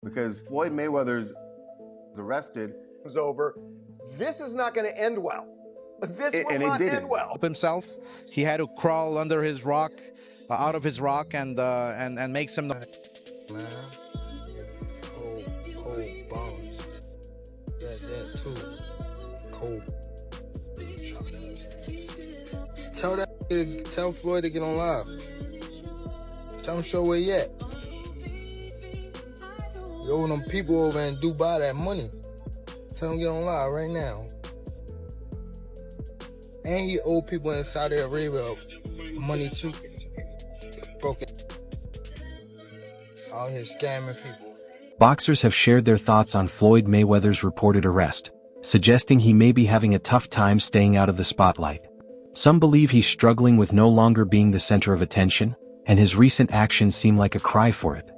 because Floyd Mayweather's arrested. Was over. This is not going to end well. This will not end well. Himself, he had to crawl under his rock, out of his rock, and make some noise. Cold bones. That too. Cold. Tell Floyd to get on live. Tell him show where he at. You owe them people over in Dubai that money. Tell him get on live right now. And he owe people in Saudi Arabia money too. Broken. Out here scamming people. Boxers have shared their thoughts on Floyd Mayweather's reported arrest, suggesting he may be having a tough time staying out of the spotlight. Some believe he's struggling with no longer being the center of attention, and his recent actions seem like a cry for it.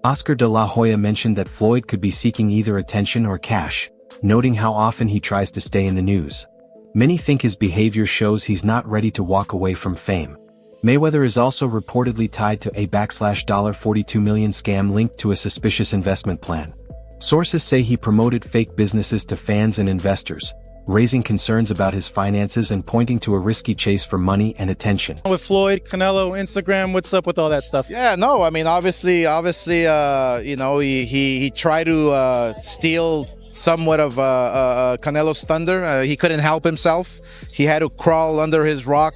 Oscar de la Hoya mentioned that Floyd could be seeking either attention or cash, noting how often he tries to stay in the news. Many think his behavior shows he's not ready to walk away from fame. Mayweather is also reportedly tied to a $42 million scam linked to a suspicious investment plan. Sources say he promoted fake businesses to fans and investors, raising concerns about his finances and pointing to a risky chase for money and attention. With Floyd, Canelo, Instagram, what's up with all that stuff? Yeah, no, I mean, obviously, you know, he tried to steal somewhat of Canelo's thunder. He couldn't help himself. He had to crawl under his rock,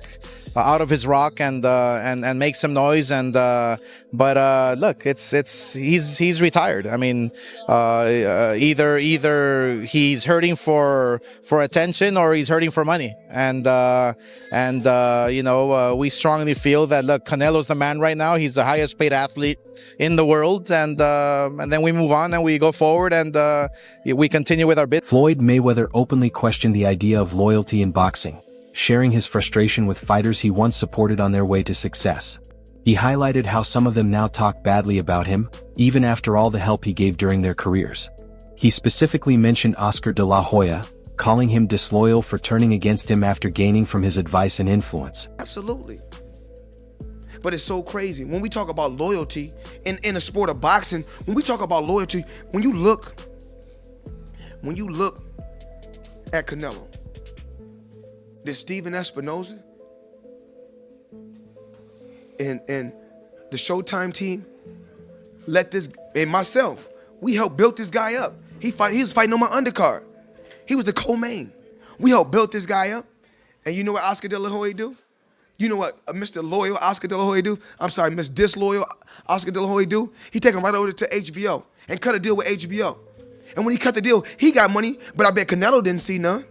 out of his rock, and make some noise. But look, he's retired. I mean, either he's hurting for attention or he's hurting for money. And you know, we strongly feel that, look, Canelo's the man right now. He's the highest paid athlete in the world, and then we move on and we go forward and we continue with our bid. Floyd Mayweather openly questioned the idea of loyalty in boxing, sharing his frustration with fighters he once supported on their way to success. He highlighted how some of them now talk badly about him, even after all the help he gave during their careers. He specifically mentioned Oscar de la Hoya, calling him disloyal for turning against him after gaining from his advice and influence. Absolutely. But it's so crazy. When we talk about loyalty in the sport of boxing, when we talk about loyalty, when you look at Canelo, there's Steven Espinoza and the Showtime team let this, and myself, we helped build this guy up. He was fighting on my undercard. He was the co-main. We helped build this guy up. And you know what Oscar de la Hoya do? You know what Mr. Loyal Oscar de la Hoya do? I'm sorry, Mr. Disloyal Oscar de la Hoya do? He take him right over to HBO and cut a deal with HBO. And when he cut the deal, he got money, but I bet Canelo didn't see none.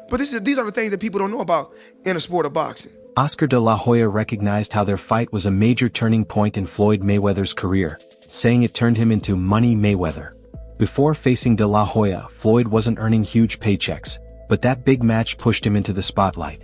But these are the things that people don't know about in the sport of boxing. Oscar de la Hoya recognized how their fight was a major turning point in Floyd Mayweather's career, saying it turned him into Money Mayweather. Before facing de la Hoya, Floyd wasn't earning huge paychecks, but that big match pushed him into the spotlight.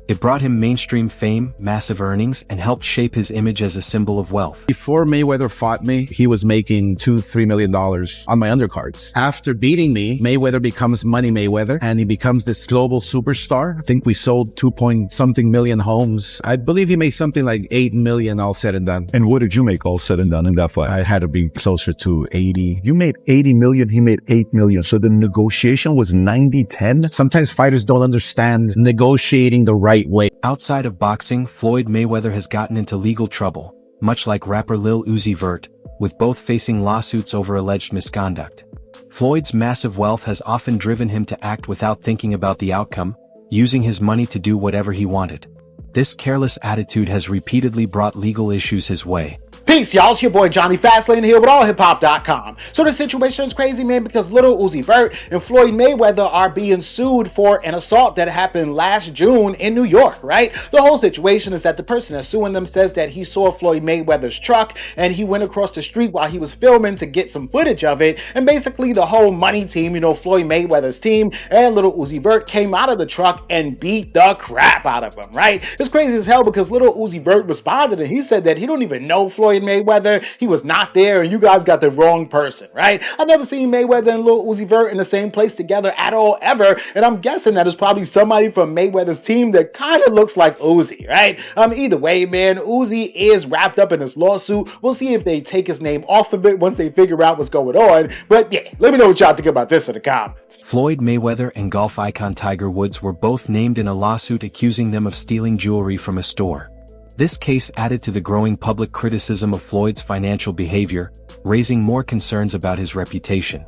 It brought him mainstream fame, massive earnings, and helped shape his image as a symbol of wealth. Before Mayweather fought me, he was making $2-3 million on my undercards. After beating me, Mayweather becomes Money Mayweather, and he becomes this global superstar. I think we sold 2-point-something million homes. I believe he made something like 8 million all said and done. And what did you make all said and done in that fight? I had to be closer to 80. You made 80 million, he made 8 million. So the negotiation was 90-10? Sometimes fighters don't understand negotiating the right way. Outside of boxing, Floyd Mayweather has gotten into legal trouble, much like rapper Lil Uzi Vert, with both facing lawsuits over alleged misconduct. Floyd's massive wealth has often driven him to act without thinking about the outcome, using his money to do whatever he wanted. This careless attitude has repeatedly brought legal issues his way. Peace, y'all. It's your boy Johnny Fastlane here with allhiphop.com. So the situation is crazy, man, because Lil Uzi Vert and Floyd Mayweather are being sued for an assault that happened last June in New York, right? The whole situation is that the person that's suing them says that he saw Floyd Mayweather's truck and he went across the street while he was filming to get some footage of it. And basically the whole money team, you know, Floyd Mayweather's team and Lil Uzi Vert came out of the truck and beat the crap out of him, right? It's crazy as hell because Lil Uzi Vert responded and he said that he don't even know Floyd Floyd Mayweather. He was not there, and you guys got the wrong person, right? I've never seen Mayweather and Lil Uzi Vert in the same place together at all, ever, and I'm guessing that is probably somebody from Mayweather's team that kind of looks like Uzi, right? Either way, man, Uzi is wrapped up in this lawsuit. We'll see if they take his name off of it once they figure out what's going on, but yeah, let me know what y'all think about this in the comments. Floyd Mayweather and golf icon Tiger Woods were both named in a lawsuit accusing them of stealing jewelry from a store. This case added to the growing public criticism of Floyd's financial behavior, raising more concerns about his reputation.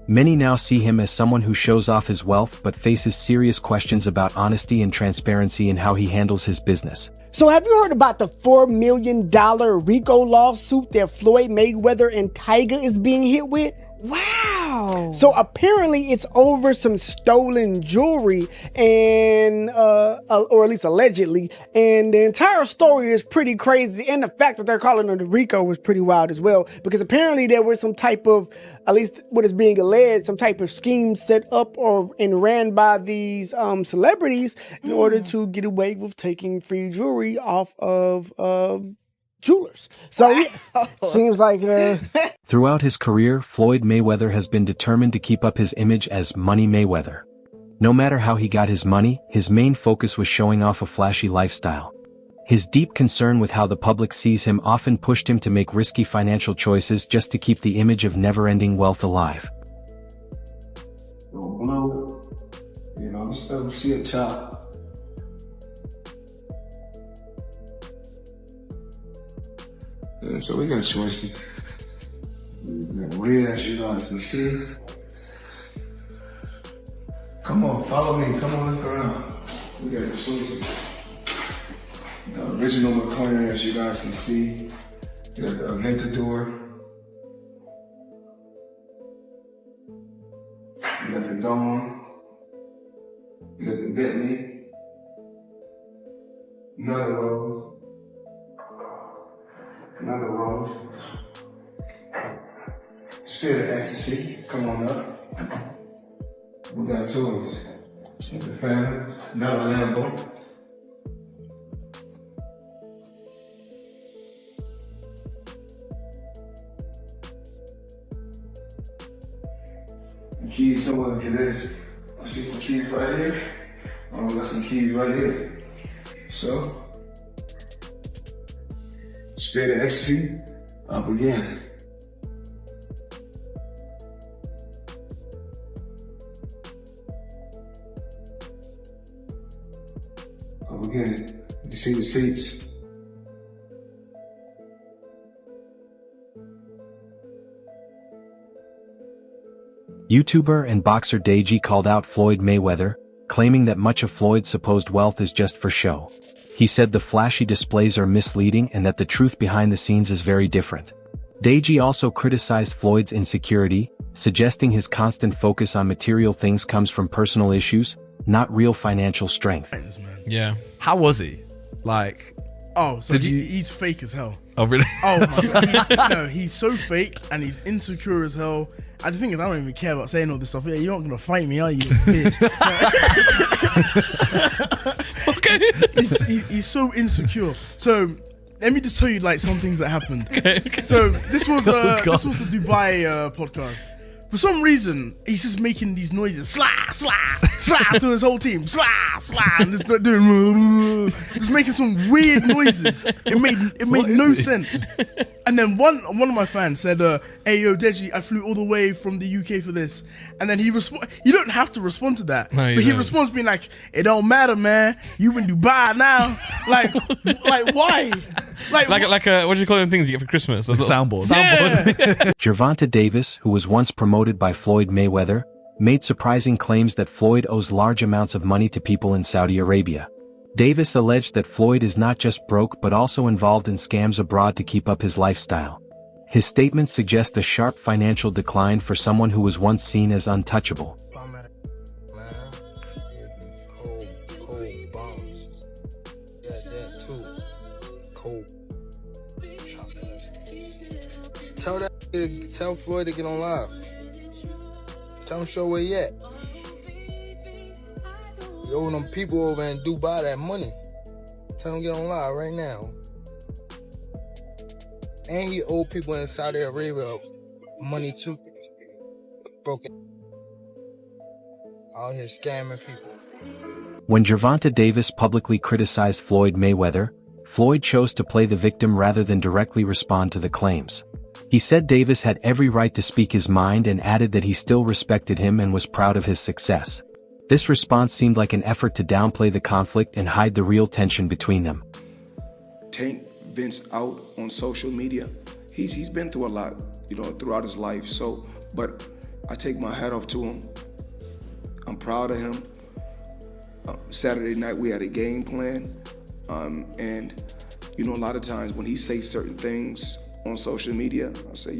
Many now see him as someone who shows off his wealth but faces serious questions about honesty and transparency in how he handles his business. So have you heard about the $4 million RICO lawsuit that Floyd Mayweather and Tiger is being hit with? Wow. So apparently it's over some stolen jewelry and, or at least allegedly. And the entire story is pretty crazy. And the fact that they're calling it RICO was pretty wild as well. Because apparently there was some type of, at least what is being alleged, some type of scheme set up and ran by these celebrities in order to get away with taking free jewelry off of jewelers. So yeah, seems like Throughout his career, Floyd Mayweather has been determined to keep up his image as Money Mayweather. No matter how he got his money, his main focus was showing off a flashy lifestyle. His deep concern with how the public sees him often pushed him to make risky financial choices just to keep the image of never-ending wealth alive. Blue, you know, let's still see a chop. Yeah, so we got choices. Red, as you guys can see. Come on, follow me. Come on, let's go around. We got the choices. The original McLaren, as you guys can see. You got the Aventador. You got the Dawn. You got the Bentley. Another Rose. Another Rose. Spirit of Ecstasy, come on up. We got toys. The family, another Lambo. The keys similar to this. I see some keys right here. I got some keys right here. So, Spirit of Ecstasy, up again. Up again. You see the seats? YouTuber and boxer Deji called out Floyd Mayweather, claiming that much of Floyd's supposed wealth is just for show. He said the flashy displays are misleading and that the truth behind the scenes is very different. Deji also criticized Floyd's insecurity, suggesting his constant focus on material things comes from personal issues, not real financial strength. Yeah. How was he? Like, oh, so he's fake as hell. Oh, really? Oh my god. He's so fake and he's insecure as hell. And the thing is, I don't even care about saying all this stuff. Yeah, you're not gonna fight me, are you, bitch? Okay. He's so insecure. So let me just tell you like some things that happened. Okay. So this was the Dubai podcast. For some reason, he's just making these noises, slah, slah, slah, to his whole team, slah, slah, and just doing, just making some weird noises. It made no sense. And then one of my fans said, "Hey yo, Deji, I flew all the way from the UK for this." And then he You don't have to respond to that, no, but he responds being like, "It don't matter, man. You in Dubai now." Like why? Like what do you call them things you get for Christmas? Those soundboards. Yeah. Gervonta Davis, who was once promoted by Floyd Mayweather, made surprising claims that Floyd owes large amounts of money to people in Saudi Arabia. Davis alleged that Floyd is not just broke but also involved in scams abroad to keep up his lifestyle. His statements suggest a sharp financial decline for someone who was once seen as untouchable. Tell Floyd to get on live. Tell him show where he at. You owe them people over in Dubai that money. Tell him get on live right now. And he owed people in Saudi Arabia money too. Broken. Out here scamming people. When Gervonta Davis publicly criticized Floyd Mayweather, Floyd chose to play the victim rather than directly respond to the claims. He said Davis had every right to speak his mind and added that he still respected him and was proud of his success. This response seemed like an effort to downplay the conflict and hide the real tension between them. Tank Vince out on social media. He's been through a lot, throughout his life. But I take my hat off to him. I'm proud of him. Saturday night we had a game plan, and a lot of times when he says certain things on social media, I say,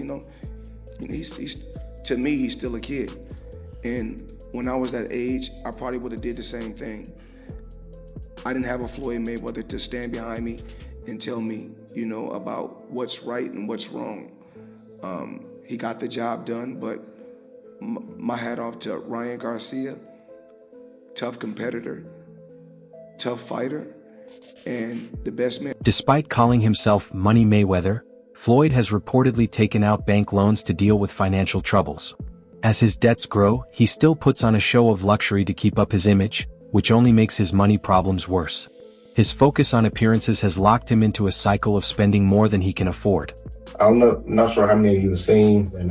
he's to me he's still a kid, and when I was that age, I probably would have did the same thing. I didn't have a Floyd Mayweather to stand behind me and tell me, about what's right and what's wrong. He got the job done, but my hat off to Ryan Garcia. Tough competitor, tough fighter, and the best man. Despite calling himself Money Mayweather, Floyd has reportedly taken out bank loans to deal with financial troubles. As his debts grow, he still puts on a show of luxury to keep up his image, which only makes his money problems worse. His focus on appearances has locked him into a cycle of spending more than he can afford. I'm not sure how many of you have seen, and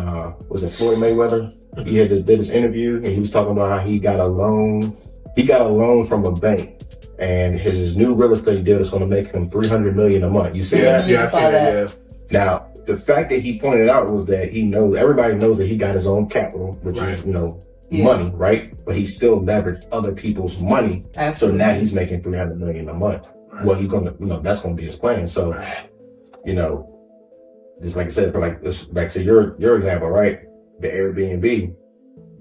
was it Floyd Mayweather? He did this interview, and he was talking about how he got a loan. He got a loan from a bank, and his new real estate deal is going to make him $300 million a month. You see that? Yeah, I see that. Yeah. Now, the fact that he pointed out was that everybody knows that he got his own capital, which is money, right? But he still leveraged other people's money. Absolutely. So now he's making $300 million a month. Well, he's gonna, that's going to be his plan. So, just like I said, back to your example, right? The Airbnb.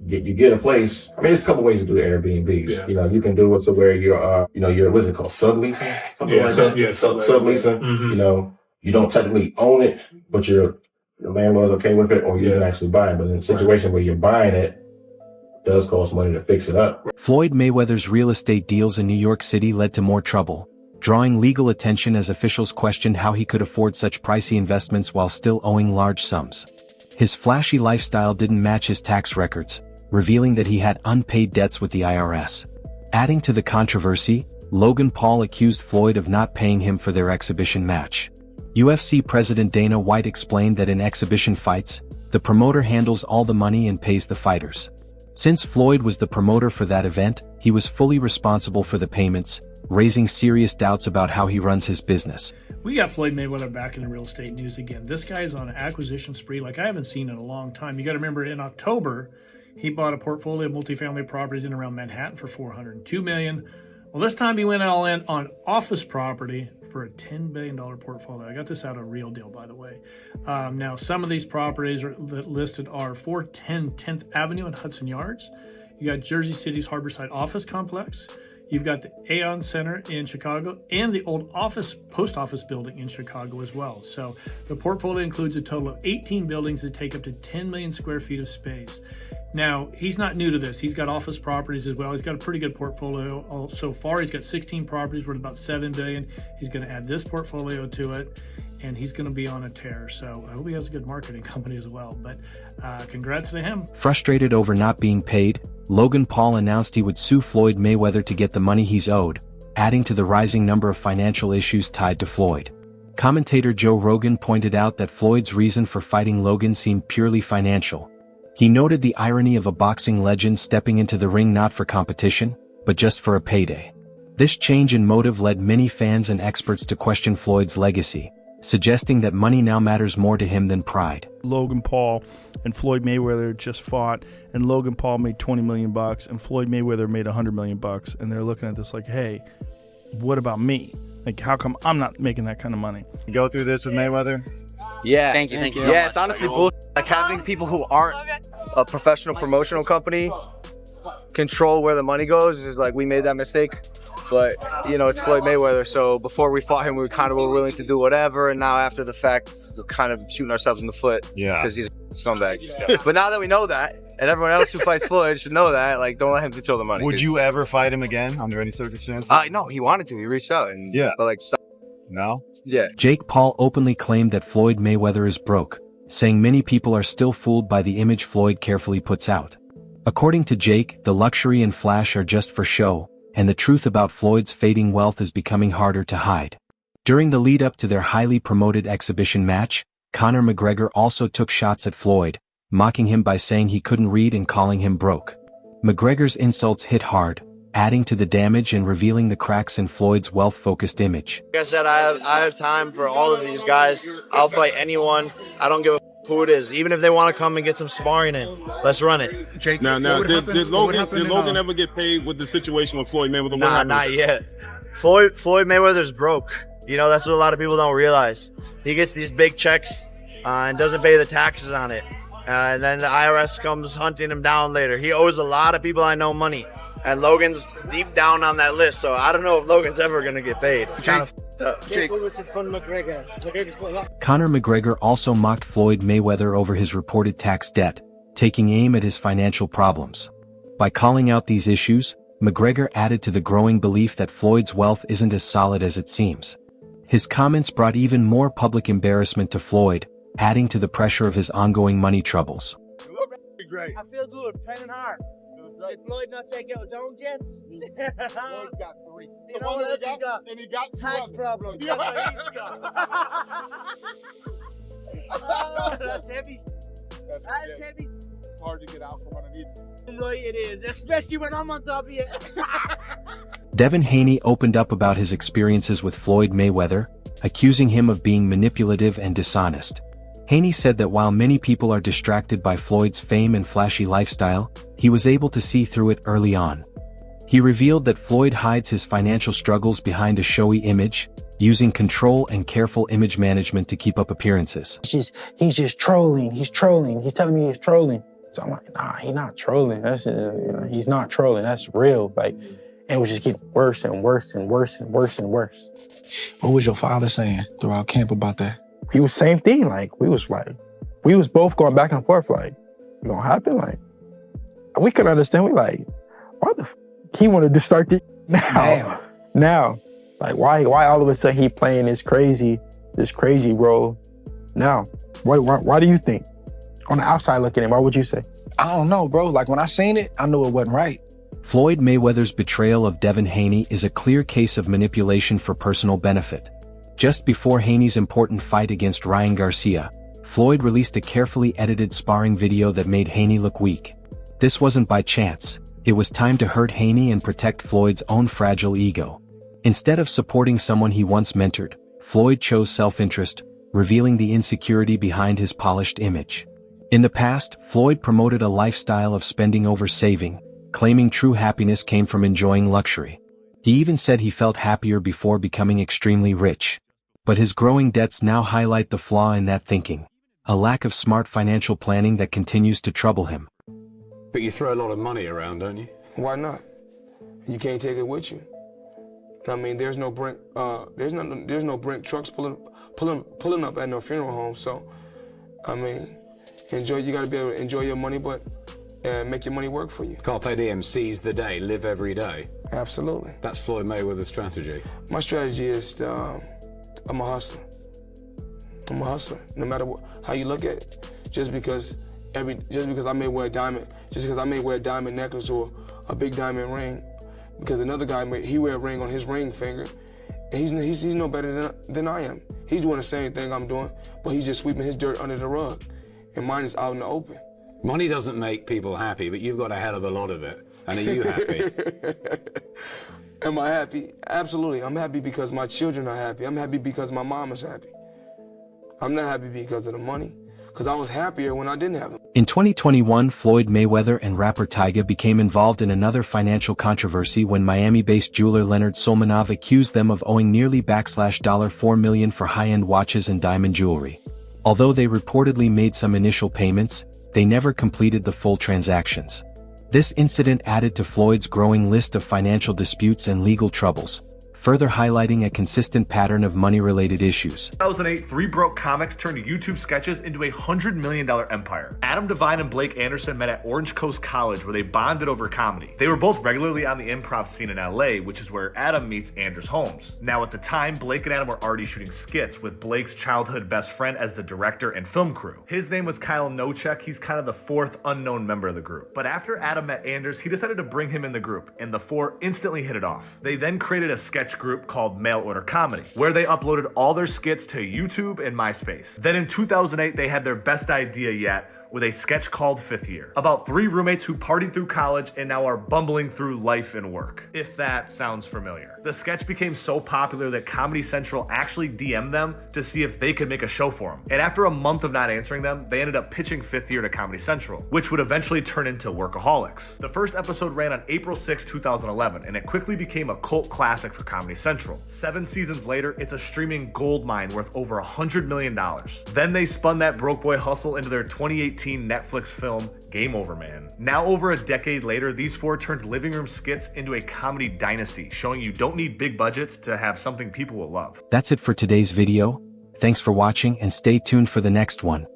You get a place. I mean, there's a couple ways to do Airbnbs. Yeah. You can do it so where you're what's it called? Subleasing? Something like that? Yeah, subleasing. Mm-hmm. You don't technically own it, but the landlord's okay with it, or you can actually buy it. But in a situation where you're buying it, it does cost money to fix it up. Floyd Mayweather's real estate deals in New York City led to more trouble, drawing legal attention as officials questioned how he could afford such pricey investments while still owing large sums. His flashy lifestyle didn't match his tax records, revealing that he had unpaid debts with the IRS. Adding to the controversy, Logan Paul accused Floyd of not paying him for their exhibition match. UFC President Dana White explained that in exhibition fights, the promoter handles all the money and pays the fighters. Since Floyd was the promoter for that event, he was fully responsible for the payments, raising serious doubts about how he runs his business. We got Floyd Mayweather back in the real estate news again. This guy's on an acquisition spree like I haven't seen in a long time. You got to remember, in October, he bought a portfolio of multifamily properties in around Manhattan for $402 million. Well, this time he went all in on office property for a $10 billion portfolio. I got this out of Real Deal, by the way. Now, some of these properties listed are 410 10th Avenue and Hudson Yards. You got Jersey City's Harborside Office Complex. You've got the Aon Center in Chicago and the old post office building in Chicago as well. So the portfolio includes a total of 18 buildings that take up to 10 million square feet of space. Now, he's not new to this. He's got office properties as well. He's got a pretty good portfolio. So far, he's got 16 properties worth about $7 billion. He's going to add this portfolio to it, and he's going to be on a tear. So I hope he has a good marketing company as well. But congrats to him. Frustrated over not being paid, Logan Paul announced he would sue Floyd Mayweather to get the money he's owed, adding to the rising number of financial issues tied to Floyd. Commentator Joe Rogan pointed out that Floyd's reason for fighting Logan seemed purely financial. He noted the irony of a boxing legend stepping into the ring not for competition, but just for a payday. This change in motive led many fans and experts to question Floyd's legacy, suggesting that money now matters more to him than pride. Logan Paul and Floyd Mayweather just fought, and Logan Paul made $20 million and Floyd Mayweather made $100 million, and they're looking at this like, hey, what about me? Like, how come I'm not making that kind of money? Go through this with Mayweather? Yeah. Thank you so Yeah, much. it's honestly bullshit. Like having people who aren't a professional promotional company control where the money goes is like, we made that mistake. But, it's Floyd Mayweather, so before we fought him, we kind of were willing to do whatever, and now after the fact, we're kind of shooting ourselves in the foot. Yeah. Because he's a scumbag. But now that we know that, and everyone else who fights Floyd should know that, like, don't let him control the money. Would you ever fight him again under any circumstances? No, he wanted to. He reached out. But, like, No? Yeah. Jake Paul openly claimed that Floyd Mayweather is broke, saying many people are still fooled by the image Floyd carefully puts out. According to Jake, the luxury and flash are just for show, and the truth about Floyd's fading wealth is becoming harder to hide. During the lead-up to their highly promoted exhibition match, Conor McGregor also took shots at Floyd, mocking him by saying he couldn't read and calling him broke. McGregor's insults hit hard, adding to the damage and revealing the cracks in Floyd's wealth-focused image. Like I said, I have time for all of these guys. I'll fight anyone. I don't give a who it is. Even if they want to come and get some sparring in, let's run it. Jake, now, did Logan ever get paid with the situation with Floyd Mayweather? Nah, not yet. Floyd Mayweather's broke. You know, that's what a lot of people don't realize. He gets these big checks and doesn't pay the taxes on it. And then the IRS comes hunting him down later. He owes a lot of people I know money. And Logan's deep down on that list, so I don't know if Logan's ever going to get paid. It's kind of Jake. Conor McGregor also mocked Floyd Mayweather over his reported tax debt, taking aim at his financial problems. By calling out these issues, McGregor added to the growing belief that Floyd's wealth isn't as solid as it seems. His comments brought even more public embarrassment to Floyd, adding to the pressure of his ongoing money troubles. I feel good, training hard. Did Floyd not take out his own jets? Floyd got 3. You know what else he got? And he got tax problems. That's what he's got. That's heavy. That's heavy. Hard to get out from underneath. Right, it is, especially when I'm on top of you. Devin Haney opened up about his experiences with Floyd Mayweather, accusing him of being manipulative and dishonest. Haney said that while many people are distracted by Floyd's fame and flashy lifestyle, he was able to see through it early on. He revealed that Floyd hides his financial struggles behind a showy image, using control and careful image management to keep up appearances. He's just trolling. He's trolling. He's telling me he's trolling. So I'm like, nah, he's not trolling. He's not trolling. That's real. Like, it was just getting worse and worse and worse and worse and worse. What was your father saying throughout camp about that? He was same thing. Like, we was both going back and forth. Like, it gonna happen? Like, we could understand. We like, why the he wanted to start this now? Now, like, why all of a sudden he playing this crazy role now? Why do you think? On the outside looking in, what would you say? I don't know, bro. Like, when I seen it, I knew it wasn't right. Floyd Mayweather's betrayal of Devin Haney is a clear case of manipulation for personal benefit. Just before Haney's important fight against Ryan Garcia, Floyd released a carefully edited sparring video that made Haney look weak. This wasn't by chance. It was time to hurt Haney and protect Floyd's own fragile ego. Instead of supporting someone he once mentored, Floyd chose self-interest, revealing the insecurity behind his polished image. In the past, Floyd promoted a lifestyle of spending over saving, claiming true happiness came from enjoying luxury. He even said he felt happier before becoming extremely rich. But his growing debts now highlight the flaw in that thinking, a lack of smart financial planning that continues to trouble him. But you throw a lot of money around, don't you? Why not? You can't take it with you. I mean, there's no Brent trucks pulling up at no funeral home. So, I mean, you gotta be able to enjoy your money, but make your money work for you. Carpe diem, seize the day, live every day. Absolutely. That's Floyd Mayweather's strategy. My strategy is I'm a hustler. I'm a hustler. No matter how you look at it, just because I may wear a diamond necklace or a big diamond ring, because another guy he wear a ring on his ring finger, and he's no better than I am. He's doing the same thing I'm doing, but he's just sweeping his dirt under the rug, and mine is out in the open. Money doesn't make people happy, but you've got a hell of a lot of it. And are you happy? Am I happy? Absolutely. I'm happy because my children are happy. I'm happy because my mom is happy. I'm not happy because of the money, because I was happier when I didn't have it. In 2021, Floyd Mayweather and rapper Tyga became involved in another financial controversy when Miami-based jeweler Leonard Solmanov accused them of owing nearly $4 million for high-end watches and diamond jewelry. Although they reportedly made some initial payments, they never completed the full transactions. This incident added to Floyd's growing list of financial disputes and legal troubles, further highlighting a consistent pattern of money-related issues. 2008, three broke comics turned YouTube sketches into a $100 million empire. Adam Devine and Blake Anderson met at Orange Coast College where they bonded over comedy. They were both regularly on the improv scene in LA, which is where Adam meets Anders Holmes. Now at the time, Blake and Adam were already shooting skits with Blake's childhood best friend as the director and film crew. His name was Kyle Nocheck. He's kind of the fourth unknown member of the group. But after Adam met Anders, he decided to bring him in the group, and the four instantly hit it off. They then created a sketch group called Mail Order Comedy, where they uploaded all their skits to YouTube and MySpace. Then in 2008, they had their best idea yet, with a sketch called Fifth Year, about three roommates who partied through college and now are bumbling through life and work, if that sounds familiar. The sketch became so popular that Comedy Central actually DM'd them to see if they could make a show for them. And after a month of not answering them, they ended up pitching Fifth Year to Comedy Central, which would eventually turn into Workaholics. The first episode ran on April 6, 2011, and it quickly became a cult classic for Comedy Central. 7 seasons later, it's a streaming gold mine worth over $100 million. Then they spun that broke boy hustle into their 2018 Netflix film Game Over Man. Now over a decade later, these four turned living room skits into a comedy dynasty, showing you don't need big budgets to have something people will love. That's it for today's video. Thanks for watching and stay tuned for the next one.